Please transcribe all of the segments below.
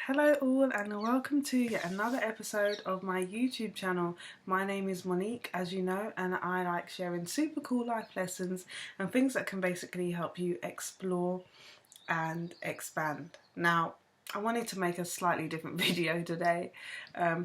Hello all and welcome to yet another episode of my YouTube channel. My name is Monique, as you know, and I like sharing super cool life lessons and things that can basically help you explore and expand. Now, I wanted to make a slightly different video today.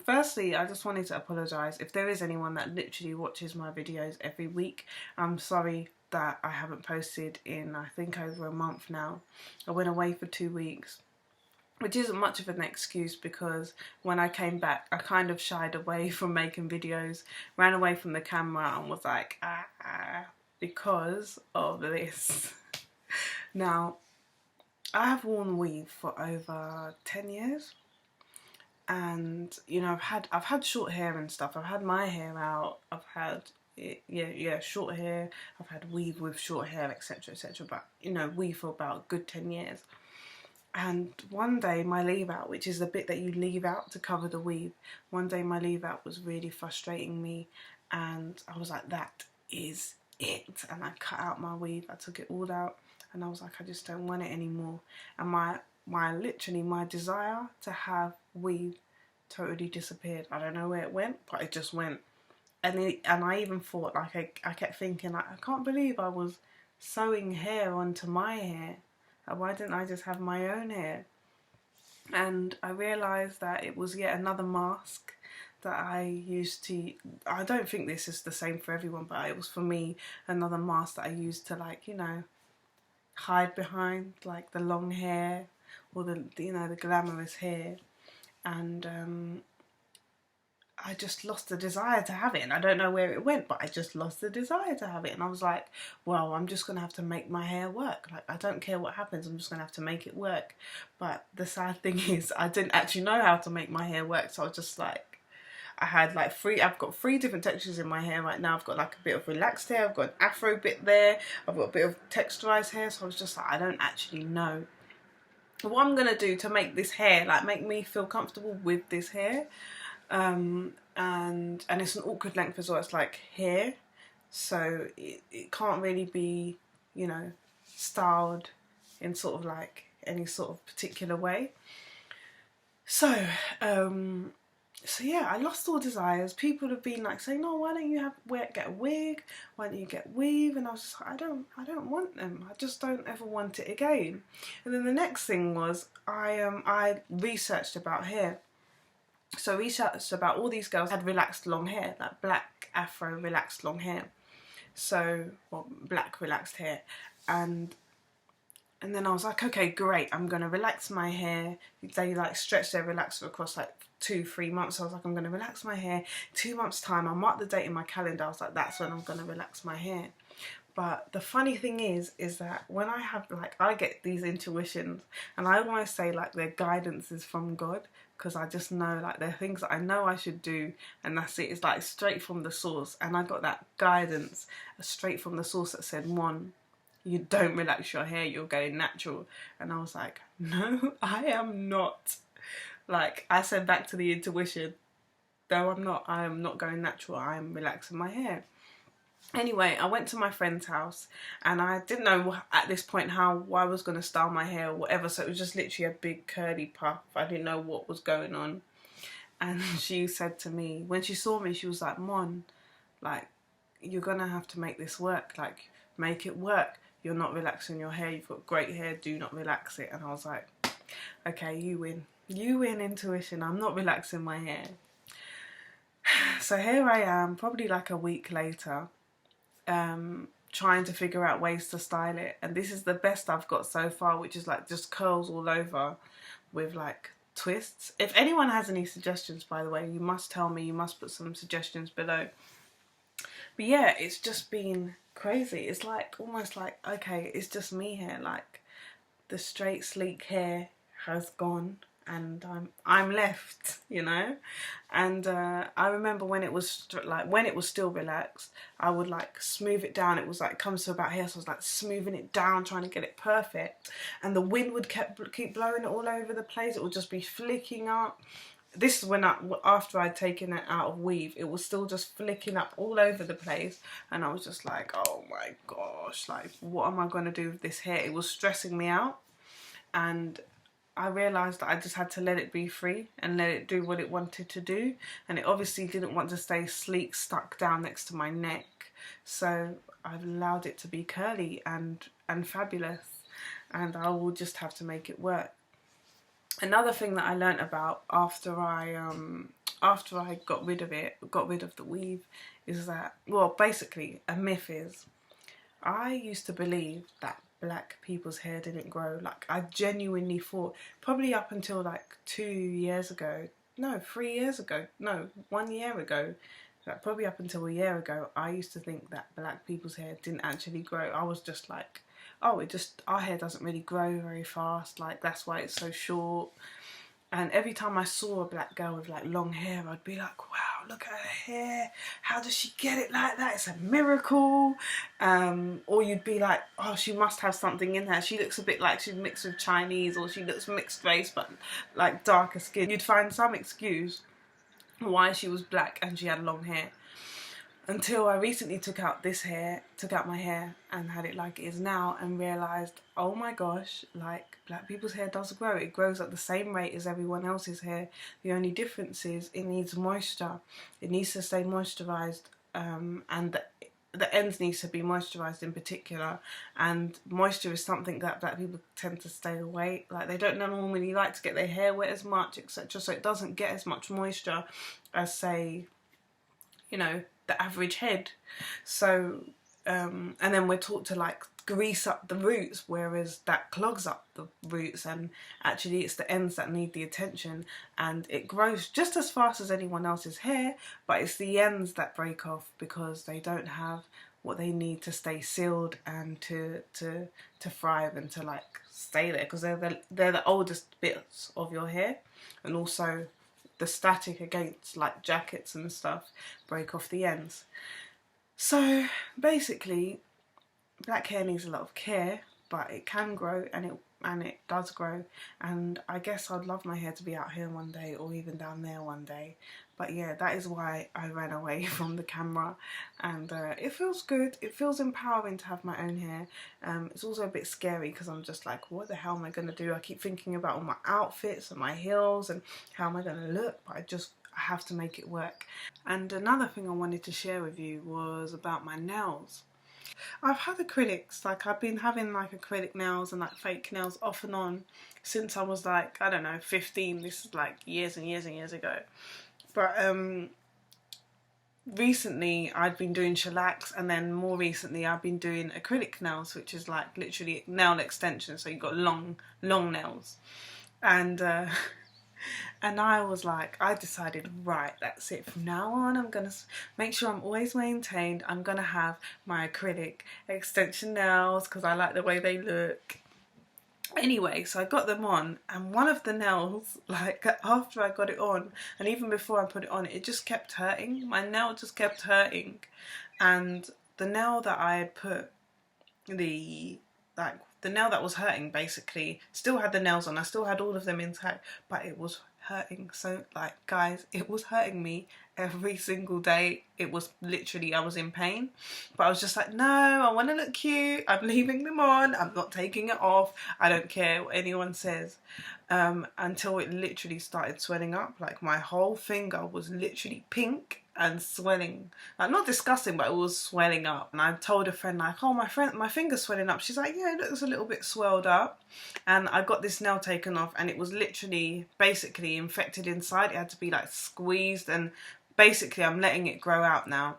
Firstly, I just wanted to apologise if there is anyone that literally watches my videos every week. I'm sorry that I haven't posted in I think over a month now. I went away for 2 weeks. Which isn't much of an excuse because when I came back, I kind of shied away from making videos, ran away from the camera and was like, because of this. Now, I have worn weave for over 10 years. And, you know, I've had short hair and stuff. I've had my hair out. I've had, short hair. I've had weave with short hair, etc., etc. But, you know, weave for about a good 10 years. And one day my leave out, which is the bit that you leave out to cover the weave, one day my leave out was really frustrating me and I was like, that is it. And I cut out my weave, I took it all out and I was like, I just don't want it anymore. And my desire to have weave totally disappeared. I don't know where it went, but it just went. And I even thought, like, I kept thinking, like, I can't believe I was sewing hair onto my hair. Why didn't I just have my own hair? And I realised that it was yet another mask that I used to, I don't think this is the same for everyone, but it was for me another mask that I used to, like, you know, hide behind, like the long hair or the glamorous hair. And I just lost the desire to have it, and I don't know where it went, but I just lost the desire to have it. And I was like, well, I'm just gonna have to make my hair work. Like, I don't care what happens, I'm just gonna have to make it work. But the sad thing is, I didn't actually know how to make my hair work, so I was just like, I've got 3 different textures in my hair right now. I've got like a bit of relaxed hair, I've got an afro bit there, I've got a bit of texturized hair, so I was just like, I don't actually know what I'm gonna do to make this hair, like, make me feel comfortable with this hair. And it's an awkward length as well. It's like here, so it can't really be, you know, styled in sort of like any sort of particular way. So yeah, I lost all desires. People have been like saying, "No, why don't you get a wig? Why don't you get weave?" And I was just like, I don't want them. I just don't ever want it again. And then the next thing was I researched about hair. So researched about all these girls had relaxed long hair, like black afro relaxed long hair. So, well, black relaxed hair. And then I was like, okay, great, I'm gonna relax my hair. They like stretch their relaxer across like 2-3 months. So I was like, I'm gonna relax my hair. 2 months time, I marked the date in my calendar. I was like, that's when I'm gonna relax my hair. But the funny thing is that when I get these intuitions, and I almost say like their guidance is from God, because I just know, like, there are things that I know I should do, and that's it. It's like straight from the source. And I got that guidance straight from the source that said, Mon, you don't relax your hair, you're going natural. And I was like, no, I am not. Like, I said back to the intuition, no, I'm not. I am not going natural. I am relaxing my hair. Anyway, I went to my friend's house and I didn't know at this point how I was going to style my hair or whatever, so it was just literally a big curly puff. I didn't know what was going on. And she said to me, when she saw me, she was like, Mon, like, you're going to have to make this work. Like, make it work. You're not relaxing your hair. You've got great hair. Do not relax it. And I was like, okay, you win. You win, intuition. I'm not relaxing my hair. So here I am, probably like a week later, trying to figure out ways to style it, and this is the best I've got so far, which is like just curls all over with like twists. If anyone has any suggestions, by the way, you must tell me. You must put some suggestions below. But yeah, it's just been crazy. It's like almost like, okay, it's just me here. Like, the straight sleek hair has gone and I'm left, you know. And I remember when it was still relaxed, I would like smooth it down. It was like, comes to about here, so I was like smoothing it down, trying to get it perfect, and the wind would keep blowing it all over the place. It would just be flicking up. This is when after I'd taken it out of weave, it was still just flicking up all over the place, and I was just like, oh my gosh, like, what am I going to do with this hair? It was stressing me out. And I realised that I just had to let it be free and let it do what it wanted to do, and it obviously didn't want to stay sleek stuck down next to my neck, so I've allowed it to be curly and fabulous, and I will just have to make it work. Another thing that I learnt about after I got rid of the weave, is that, well, basically a myth is, I used to believe that black people's hair didn't grow. Like, I genuinely thought, probably up until like 2 years ago, no, 3 years ago, no, 1 year ago, like probably up until a year ago, I used to think that black people's hair didn't actually grow. I was just like, oh, our hair doesn't really grow very fast, like that's why it's so short. And every time I saw a black girl with like long hair, I'd be like, wow, look at her hair. How does she get it like that? It's a miracle. Or you'd be like, oh, she must have something in her. She looks a bit like she's mixed with Chinese, or she looks mixed race but like darker skin. You'd find some excuse why she was black and she had long hair. Until I recently took out my hair and had it like it is now, and realised, oh my gosh, like black people's hair does grow. It grows at the same rate as everyone else's hair. The only difference is it needs moisture. It needs to stay moisturised, and the ends needs to be moisturised in particular, and moisture is something that black people tend to stay away. Like, they don't normally like to get their hair wet as much, etc. So it doesn't get as much moisture as, say, you know, the average head. So and then we're taught to like grease up the roots, whereas that clogs up the roots, and actually it's the ends that need the attention, and it grows just as fast as anyone else's hair, but it's the ends that break off because they don't have what they need to stay sealed and to thrive and to like stay there, because they're the oldest bits of your hair, and also the static against like jackets and stuff break off the ends. So basically, black hair needs a lot of care, but it can grow, and it does grow. And I guess I'd love my hair to be out here one day, or even down there one day. But yeah, that is why I ran away from the camera, and it feels good. It feels empowering to have my own hair. It's also a bit scary because I'm just like, what the hell am I going to do? I keep thinking about all my outfits and my heels and how am I going to look, but I have to make it work. And another thing I wanted to share with you was about my nails. I've had acrylics, like I've been having like acrylic nails and like fake nails off and on since I was like, I don't know, 15. This is like years and years and years ago. But recently I'd been doing shellacs, and then more recently I've been doing acrylic nails, which is like literally nail extension, so you've got long nails. And and I was like, I decided, right, that's it, from now on I'm gonna make sure I'm always maintained. I'm gonna have my acrylic extension nails because I like the way they look. Anyway, so I got them on, and one of the nails, like after I got it on, and even before I put it on, it just kept hurting. My nail just kept hurting, and the nail that I had put, the nail that was hurting basically still had the nails on. I still had all of them intact, but it was hurting. So like, guys, it was hurting me every single day. It was literally, I was in pain, but I was just like, no, I want to look cute, I'm leaving them on, I'm not taking it off, I don't care what anyone says. Until it literally started swelling up. Like, my whole finger was literally pink and swelling, like not disgusting, but it was swelling up. And I told a friend, like, oh, my finger's swelling up. She's like, yeah, it looks a little bit swelled up. And I got this nail taken off, and it was literally basically infected inside. It had to be like squeezed, and basically I'm letting it grow out now.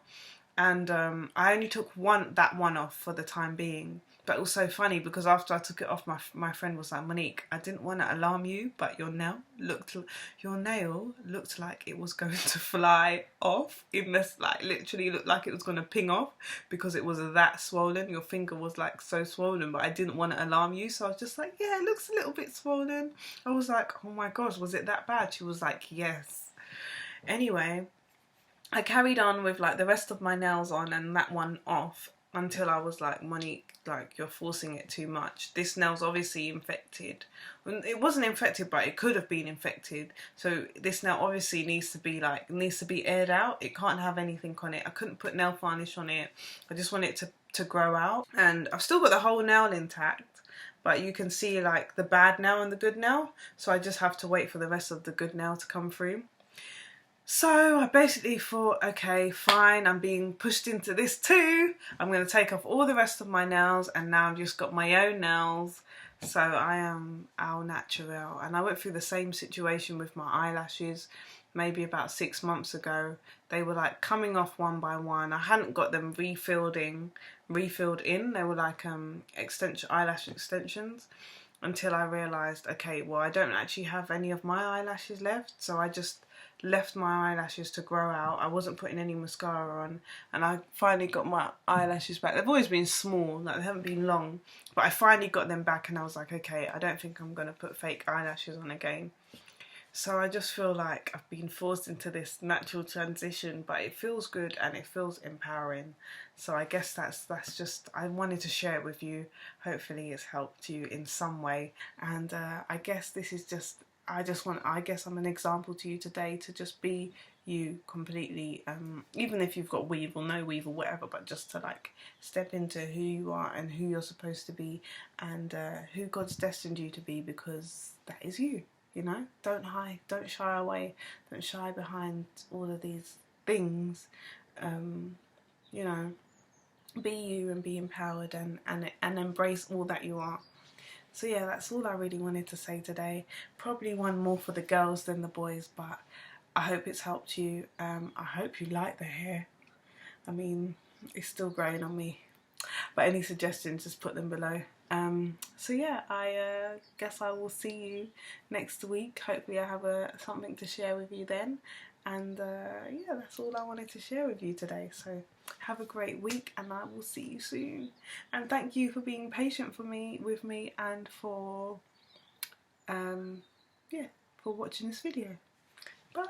And I only took that one off for the time being. But it was so funny because after I took it off, my friend was like, Monique, I didn't want to alarm you, but your nail looked like it was going to fly off. In this, like, literally looked like it was going to ping off because it was that swollen. Your finger was like so swollen, but I didn't want to alarm you, so I was just like, yeah, it looks a little bit swollen. I was like, oh my gosh, was it that bad? She was like, yes. Anyway, I carried on with like the rest of my nails on and that one off, until I was like, Monique, like, you're forcing it too much. This nail's obviously infected. It wasn't infected, but it could have been infected. So this nail obviously needs to be aired out. It can't have anything on it. I couldn't put nail varnish on it. I just want it to grow out. And I've still got the whole nail intact, but you can see like the bad nail and the good nail, so I just have to wait for the rest of the good nail to come through. So I basically thought, okay, fine, I'm being pushed into this too. I'm going to take off all the rest of my nails, and now I've just got my own nails. So I am au naturel. And I went through the same situation with my eyelashes maybe about 6 months ago. They were like coming off one by one. I hadn't got them refilled in. They were like eyelash extensions, until I realised, okay, well, I don't actually have any of my eyelashes left, so I just left my eyelashes to grow out. I wasn't putting any mascara on, and I finally got my eyelashes back. They've always been small, like they haven't been long, but I finally got them back, and I was like, okay, I don't think I'm going to put fake eyelashes on again. So I just feel like I've been forced into this natural transition, but it feels good and it feels empowering. So I guess that's just, I wanted to share it with you. Hopefully it's helped you in some way. And I guess this is just, I guess I'm an example to you today to just be you completely, even if you've got weave or no weave or whatever, but just to like step into who you are and who you're supposed to be, and who God's destined you to be, because that is you. You know, don't hide, don't shy away, don't shy behind all of these things. You know, be you and be empowered, and embrace all that you are. So yeah, that's all I really wanted to say today. Probably one more for the girls than the boys, but I hope it's helped you. I hope you like the hair. I mean, it's still growing on me. But any suggestions, just put them below. So yeah, I guess I will see you next week. Hopefully I have something to share with you then. And yeah, that's all I wanted to share with you today. So have a great week, and I will see you soon. And thank you for being patient with me, and for yeah, for watching this video. Bye.